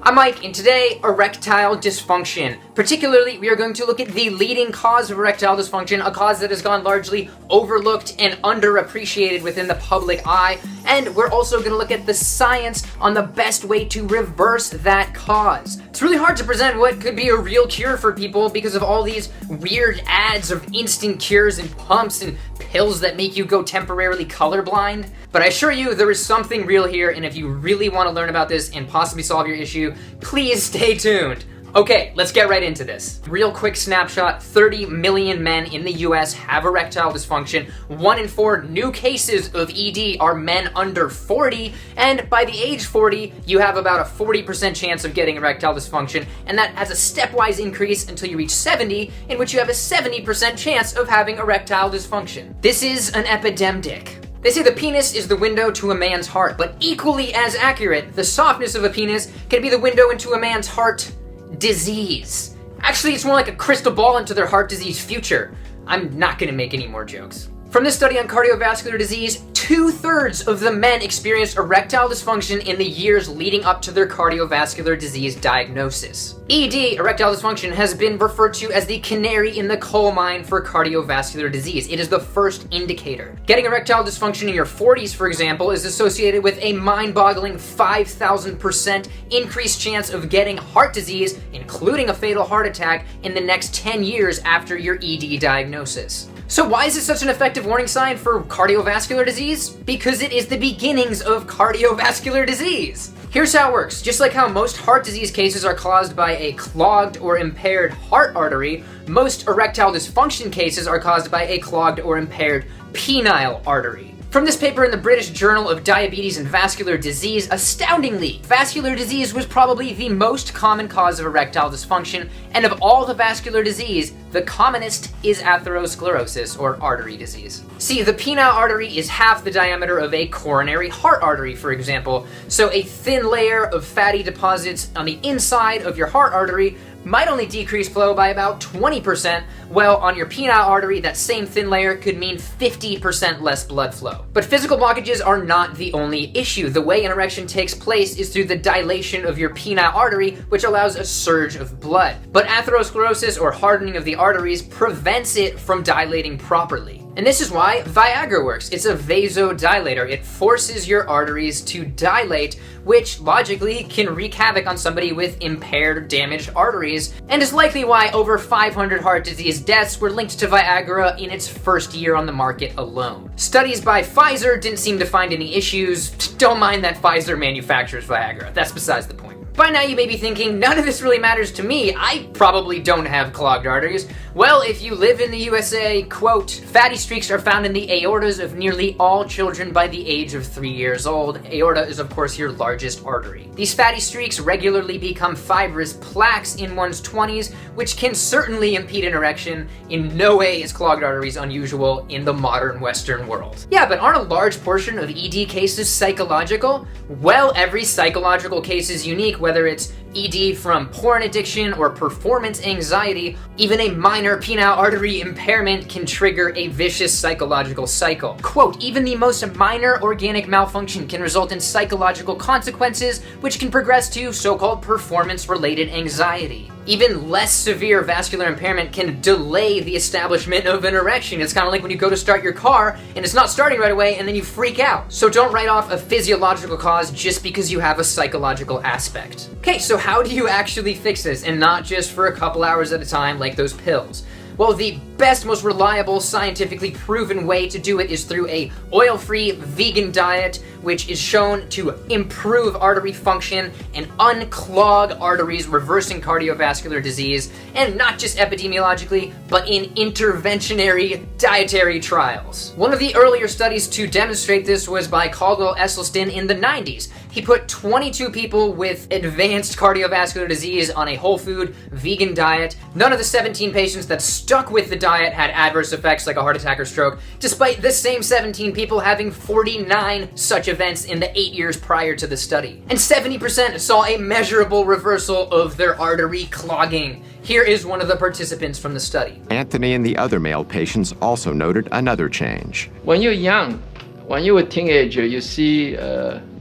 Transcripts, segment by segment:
I'm Mike, and today, erectile dysfunction. Particularly, we are going to look at the leading cause of erectile dysfunction, a cause that has gone largely overlooked and underappreciated within the public eye, and we're also going to look at the science on the best way to reverse that cause. It's really hard to present what could be a real cure for people because of all these weird ads of instant cures and pumps and pills that make you go temporarily colorblind, but I assure you there is something real here, and if you really want to learn about this and possibly solve your issue, please stay tuned. Okay, let's get right into this. Real quick snapshot, 30 million men in the US have erectile dysfunction. 1 in 4 new cases of ED are men under 40, and by the age 40, you have about a 40% chance of getting erectile dysfunction, and that has a stepwise increase until you reach 70, in which you have a 70% chance of having erectile dysfunction. This is an epidemic. They say the penis is the window to a man's heart, but equally as accurate, the softness of a penis can be the window into a man's heart disease. Actually, it's more like a crystal ball into their heart disease future. I'm not gonna make any more jokes. From this study on cardiovascular disease, 2/3 of the men experienced erectile dysfunction in the years leading up to their cardiovascular disease diagnosis. ED, erectile dysfunction, has been referred to as the canary in the coal mine for cardiovascular disease. It is the first indicator. Getting erectile dysfunction in your 40s, for example, is associated with a mind-boggling 5,000% increased chance of getting heart disease, including a fatal heart attack, in the next 10 years after your ED diagnosis. So why is it such an effective warning sign for cardiovascular disease? Because it is the beginnings of cardiovascular disease. Here's how it works. Just like how most heart disease cases are caused by a clogged or impaired heart artery, most erectile dysfunction cases are caused by a clogged or impaired penial artery. From this paper in the British Journal of Diabetes and Vascular Disease, astoundingly, vascular disease was probably the most common cause of erectile dysfunction, and of all the vascular disease, the commonest is atherosclerosis, or artery disease. See, the penial artery is half the diameter of a coronary heart artery, for example, so a thin layer of fatty deposits on the inside of your heart artery might only decrease flow by about 20%, while on your penial artery, that same thin layer could mean 50% less blood flow. But physical blockages are not the only issue. The way an erection takes place is through the dilation of your penial artery, which allows a surge of blood. But atherosclerosis, or hardening of the arteries, prevents it from dilating properly. And this is why Viagra works. It's a vasodilator. It forces your arteries to dilate, which logically can wreak havoc on somebody with impaired or damaged arteries, and is likely why over 500 heart disease deaths were linked to Viagra in its first year on the market alone. Studies by Pfizer didn't seem to find any issues. Don't mind that Pfizer manufactures Viagra. That's besides the point. By now you may be thinking, none of this really matters to me. I probably don't have clogged arteries. Well, if you live in the USA, quote, fatty streaks are found in the aortas of nearly all children by the age of 3 years old. Aorta is, of course, your largest artery. These fatty streaks regularly become fibrous plaques in one's 20s, which can certainly impede an erection. In no way is clogged arteries unusual in the modern Western world. Yeah, but aren't a large portion of ED cases psychological? Well, every psychological case is unique, whether it's ED from porn addiction or performance anxiety. Even a minor penial artery impairment can trigger a vicious psychological cycle. Quote, even the most minor organic malfunction can result in psychological consequences, which can progress to so-called performance-related anxiety. Even less severe vascular impairment can delay the establishment of an erection. It's kind of like when you go to start your car and it's not starting right away and then you freak out. So don't write off a physiological cause just because you have a psychological aspect. Okay, so how do you actually fix this, and not just for a couple hours at a time like those pills? Well, the best, most reliable, scientifically proven way to do it is through a oil-free vegan diet, which is shown to improve artery function and unclog arteries, reversing cardiovascular disease, and not just epidemiologically, but in interventionary dietary trials. One of the earlier studies to demonstrate this was by Caldwell Esselstyn in the 90s. He put 22 people with advanced cardiovascular disease on a whole food vegan diet. None of the 17 patients that stuck with the diet had adverse effects like a heart attack or stroke, despite the same 17 people having 49 such events in the 8 years prior to the study. And 70% saw a measurable reversal of their artery clogging. Here is one of the participants from the study. Anthony and the other male patients also noted another change. When you're young, when you're a teenager, you see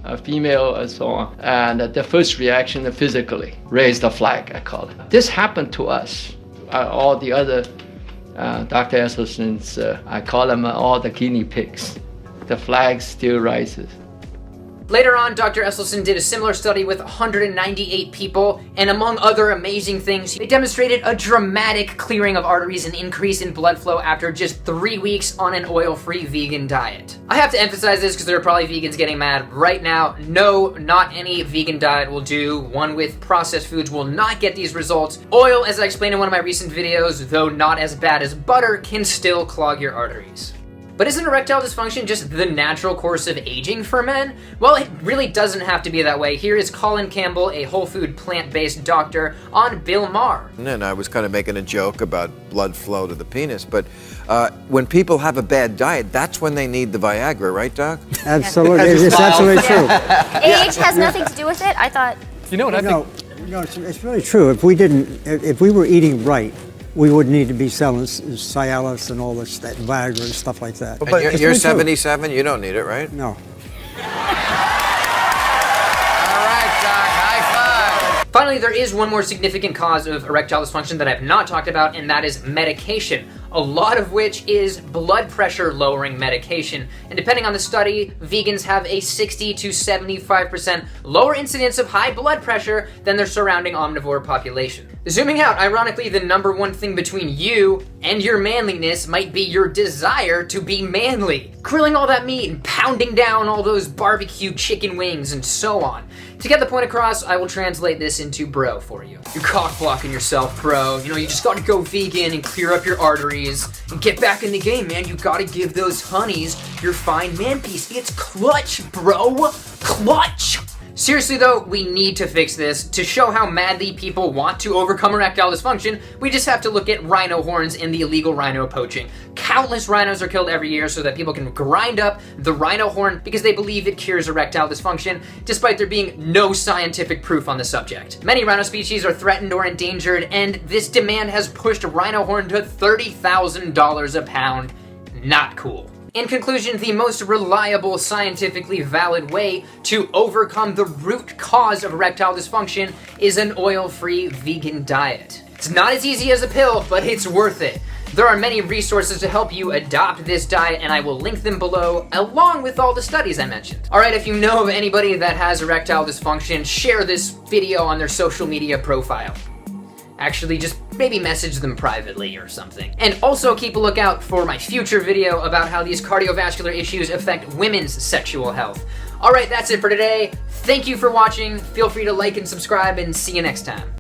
a female and so on. And the first reaction physically, raise the flag, I call it. This happened to us. All the other Dr. Esselstyn's, I call them all the guinea pigs. The flag still rises. Later on, Dr. Esselstyn did a similar study with 198 people, and among other amazing things, they demonstrated a dramatic clearing of arteries and increase in blood flow after just 3 weeks on an oil-free vegan diet. I have to emphasize this because there are probably vegans getting mad right now. No, not any vegan diet will do. One with processed foods will not get these results. Oil, as I explained in one of my recent videos, though not as bad as butter, can still clog your arteries. But isn't erectile dysfunction just the natural course of aging for men? Well, it really doesn't have to be that way. Here is Colin Campbell, a whole food plant-based doctor, on Bill Maher. And I was kind of making a joke about blood flow to the penis, but when people have a bad diet, that's when they need the Viagra, right, Doc? Absolutely, it's absolutely true. Age has nothing to do with it. I thought. You know what I think? No, it's really true. If we were eating right, we wouldn't need to be selling Cialis and all this, that Viagra and stuff like that. But you're 77, you don't need it, right? No. All right, Doc, high five. Finally, there is one more significant cause of erectile dysfunction that I've not talked about, and that is medication. A lot of which is blood pressure lowering medication. And depending on the study, vegans have a 60 to 75% lower incidence of high blood pressure than their surrounding omnivore population. Zooming out, ironically, the number one thing between you and your manliness might be your desire to be manly. Grilling all that meat and pounding down all those barbecue chicken wings and so on. To get the point across, I will translate this into bro for you. You're cock blocking yourself, bro. You know, you just gotta go vegan and clear up your arteries and get back in the game, man. You gotta give those honeys your fine man piece. It's clutch, bro. Clutch! Seriously though, we need to fix this. To show how madly people want to overcome erectile dysfunction, we just have to look at rhino horns and the illegal rhino poaching. Countless rhinos are killed every year so that people can grind up the rhino horn because they believe it cures erectile dysfunction, despite there being no scientific proof on the subject. Many rhino species are threatened or endangered, and this demand has pushed rhino horn to $30,000 a pound. Not cool. In conclusion, the most reliable, scientifically valid way to overcome the root cause of erectile dysfunction is an oil-free vegan diet. It's not as easy as a pill, but it's worth it. There are many resources to help you adopt this diet, and I will link them below, along with all the studies I mentioned. Alright, if you know of anybody that has erectile dysfunction, share this video on their social media profile. Actually, just maybe message them privately or something. And also keep a lookout for my future video about how these cardiovascular issues affect women's sexual health. Alright, that's it for today. Thank you for watching. Feel free to like and subscribe, and see you next time.